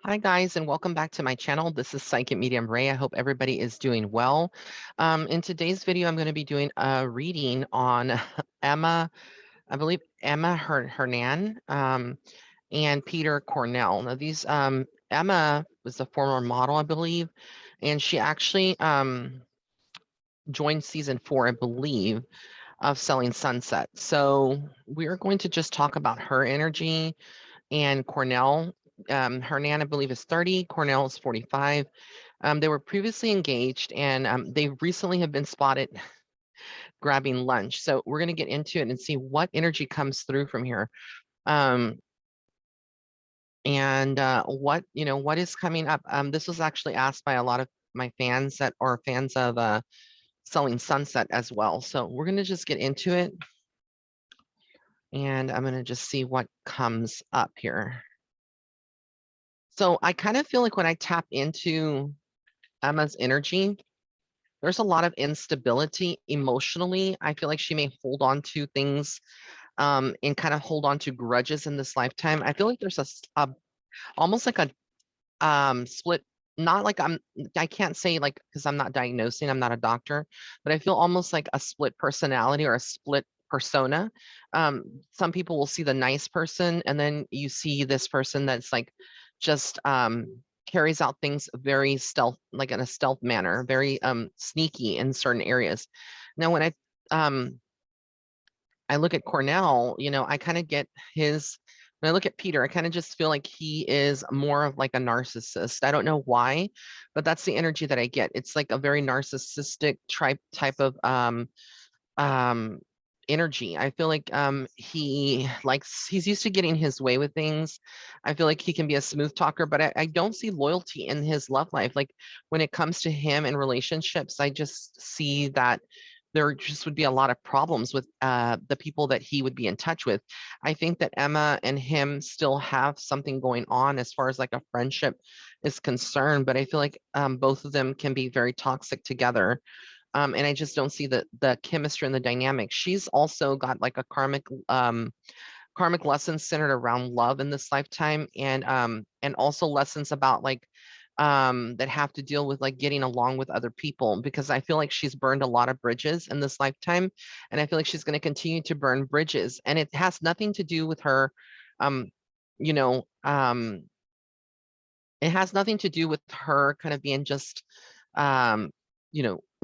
Hi guys, and welcome back to my channel. This is Psychic Medium Ray. I hope everybody is doing well. In today's video, I'm going to be doing a reading on Emma, I believe Emma Hernan, and Peter Cornell. Now these, Emma was a former model, I believe, and she actually joined season 4, I believe, of Selling Sunset. So we're going to just talk about her energy and Cornell. Hernan, I believe, is 30. Cornell is 45. They were previously engaged, and they recently have been spotted grabbing lunch. So we're going to get into it and see what energy comes through from here, um, and what is coming up. This was actually asked by a lot of my fans that are fans of Selling Sunset as well. So we're going to just get into it, and I'm going to just see what comes up here. So I kind of feel like when I tap into Emma's energy, there's a lot of instability emotionally. I feel like she may hold on to things and kind of hold on to grudges in this lifetime. I feel like there's almost like a split, not like I can't say like, because I'm not diagnosing, I'm not a doctor, but I feel almost like a split personality or a split persona. Some people will see the nice person, and then you see this person that's like just carries out things very stealth, like in a stealth manner, very sneaky in certain areas. Now when I look at Cornell, I kind of get his, when I look at Peter, I kind of just feel like he is more of like a narcissist. I don't know why, but that's the energy that I get. It's like a very narcissistic type of um energy. I feel like he's used to getting his way with things. I feel like he can be a smooth talker, but I don't see loyalty in his love life. Like when it comes to him and relationships, I just see that there just would be a lot of problems with the people that he would be in touch with. I think that Emma and him still have something going on as far as like a friendship is concerned, but I feel like both of them can be very toxic together. And I just don't see the chemistry and the dynamic. She's also got like a karmic lessons centered around love in this lifetime, and also lessons about like that have to deal with like getting along with other people, because I feel like she's burned a lot of bridges in this lifetime, and I feel like she's going to continue to burn bridges, and it has nothing to do with her um you know it has nothing to do with her kind of being just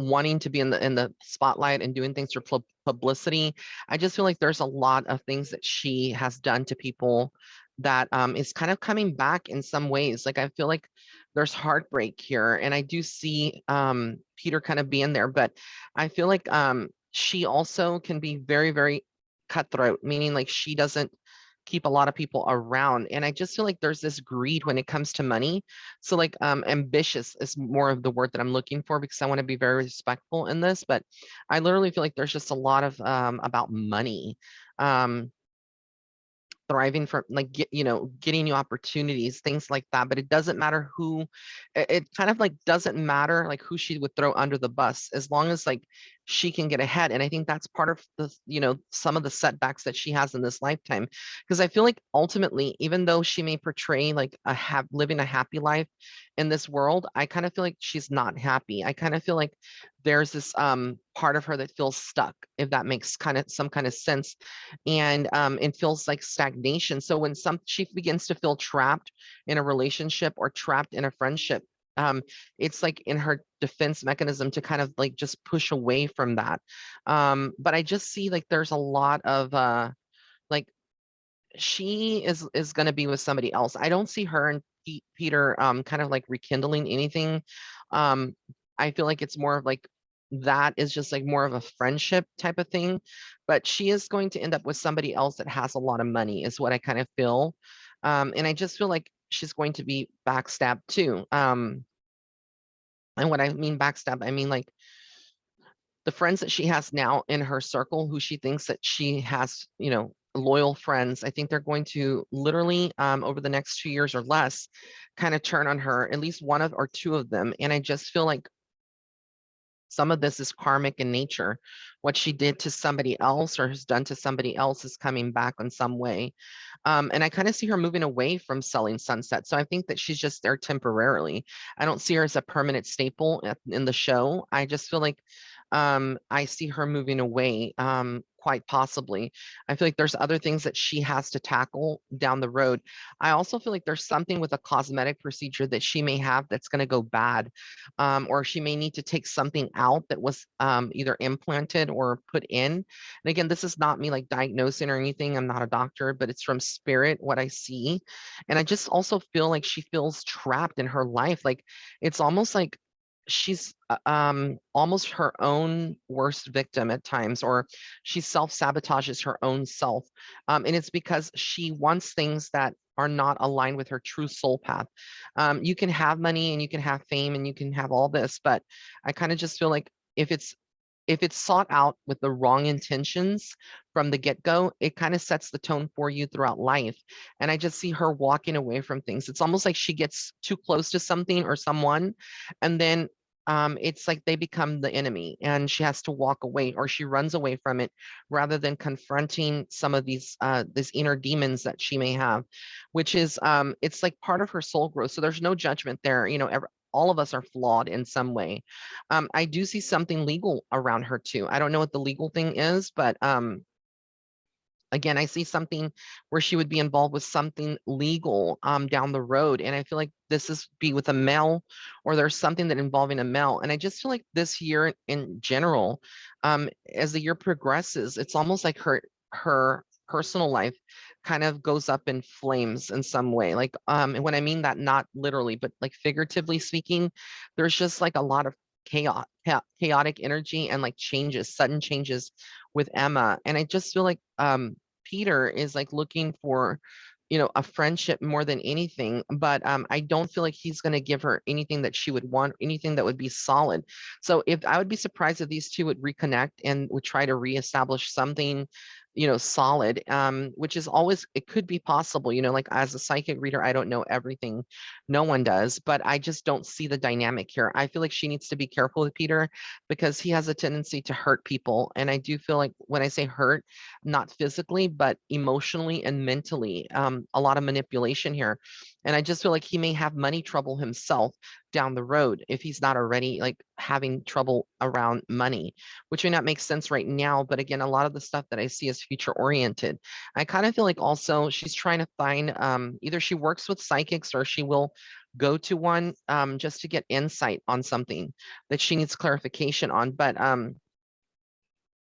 wanting to be in the spotlight and doing things for publicity. I just feel like there's a lot of things that she has done to people that is kind of coming back in some ways. Like I feel like there's heartbreak here, and I do see Peter kind of being there, but I feel like she also can be very, very cutthroat, meaning like she doesn't keep a lot of people around, and I just feel like there's this greed when it comes to money. So like ambitious is more of the word that I'm looking for, because I want to be very respectful in this, but I literally feel like there's just a lot of about money, um thriving for like getting new opportunities, things like that. But it doesn't matter who, it kind of like doesn't matter like who she would throw under the bus, as long as like she can get ahead. And I think that's part of the, some of the setbacks that she has in this lifetime, because I feel like ultimately, even though she may portray like living a happy life in this world, I kind of feel like she's not happy. I kind of feel like there's this part of her that feels stuck, if that makes some kind of sense, and it feels like stagnation. So when she begins to feel trapped in a relationship or trapped in a friendship, it's like in her defense mechanism to kind of like just push away from that. But I just see like there's a lot of like she is going to be with somebody else. I don't see her and Peter kind of like rekindling anything. Um, I feel like it's more of like that is just like more of a friendship type of thing, but she is going to end up with somebody else that has a lot of money, is what I kind of feel. And I just feel like she's going to be backstabbed too. And what I mean backstab, I mean like the friends that she has now in her circle, who she thinks that she has, loyal friends, I think they're going to literally, over the next 2 years or less, kind of turn on her, at least one of or two of them. And I just feel like some of this is karmic in nature. What she did to somebody else or has done to somebody else is coming back in some way. And I kind of see her moving away from selling Sunset. So I think that she's just there temporarily. I don't see her as a permanent staple in the show. I just feel like I see her moving away, quite possibly. I feel like there's other things that she has to tackle down the road. I also feel like there's something with a cosmetic procedure that she may have that's going to go bad, or she may need to take something out that was either implanted or put in. And again, this is not me like diagnosing or anything. I'm not a doctor, but it's from spirit what I see. And I just also feel like she feels trapped in her life. Like it's almost like she's almost her own worst victim at times, or she self-sabotages her own self, and it's because she wants things that are not aligned with her true soul path. You can have money and you can have fame and you can have all this, but I kind of just feel like if it's sought out with the wrong intentions from the get-go, it kind of sets the tone for you throughout life. And I just see her walking away from things. It's almost like she gets too close to something or someone, and then it's like they become the enemy and she has to walk away, or she runs away from it rather than confronting some of these inner demons that she may have, which is it's like part of her soul growth. So there's no judgment there. All of us are flawed in some way. I do see something legal around her too. I don't know what the legal thing is, but again, I see something where she would be involved with something legal down the road. And I feel like this is be with a male, or there's something that involving a male. And I just feel like this year in general, as the year progresses, it's almost like her personal life kind of goes up in flames in some way. Like and when I mean that, not literally, but like figuratively speaking, there's just like a lot of chaotic energy and like changes, sudden changes with Emma. And I just feel like Peter is like looking for, a friendship more than anything. But I don't feel like he's going to give her anything that she would want, anything that would be solid. So if I would be surprised if these two would reconnect and would try to reestablish something, solid, which is always, it could be possible, like as a psychic reader, I don't know everything. No one does, but I just don't see the dynamic here. I feel like she needs to be careful with Peter because he has a tendency to hurt people. And I do feel like when I say hurt, not physically, but emotionally and mentally, a lot of manipulation here. And I just feel like he may have money trouble himself down the road if he's not already like having trouble around money, which may not make sense right now. But again, a lot of the stuff that I see is future oriented. I kind of feel like also she's trying to find either she works with psychics or she will go to one just to get insight on something that she needs clarification on. But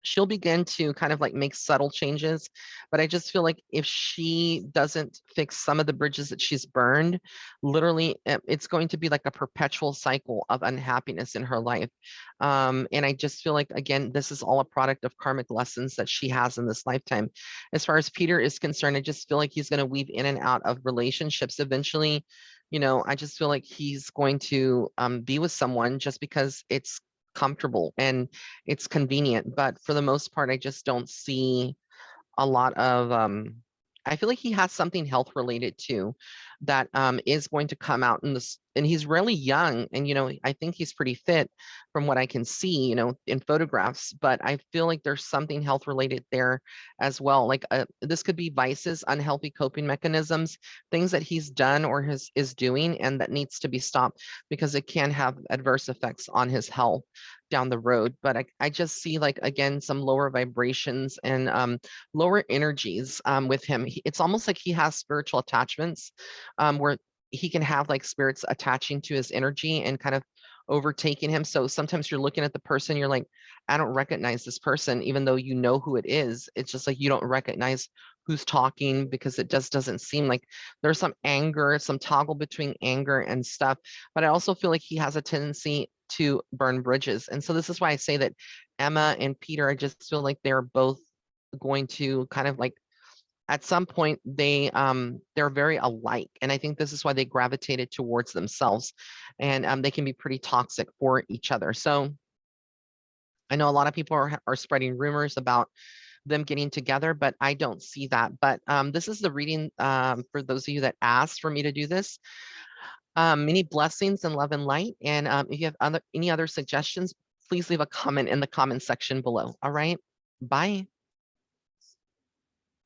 she'll begin to kind of like make subtle changes. But I just feel like if she doesn't fix some of the bridges that she's burned, literally, it's going to be like a perpetual cycle of unhappiness in her life. And I just feel like, again, this is all a product of karmic lessons that she has in this lifetime. As far as Peter is concerned, I just feel like he's going to weave in and out of relationships eventually. I just feel like he's going to be with someone just because it's comfortable and it's convenient. But for the most part, I just don't see a lot of I feel like he has something health related too that is going to come out in this, and he's really young, and I think he's pretty fit from what I can see, in photographs. But I feel like there's something health related there as well. Like this could be vices, unhealthy coping mechanisms, things that he's done or is doing and that needs to be stopped because it can have adverse effects on his health down the road. But I just see like again some lower vibrations and lower energies with him. It's almost like he has spiritual attachments where he can have like spirits attaching to his energy and kind of overtaking him. So sometimes you're looking at the person, you're like, I don't recognize this person, even though you know who it is. It's just like you don't recognize who's talking because it just doesn't seem like there's some anger, some toggle between anger and stuff. But I also feel like he has a tendency to burn bridges. And so this is why I say that Emma and Peter, I just feel like they're both going to kind of like at some point they're very alike, and I think this is why they gravitated towards themselves, and they can be pretty toxic for each other. So I know a lot of people are spreading rumors about them getting together, but I don't see that. But this is the reading for those of you that asked for me to do this. Many blessings and love and light, and if you have any other suggestions, please leave a comment in the comment section below. All right, bye.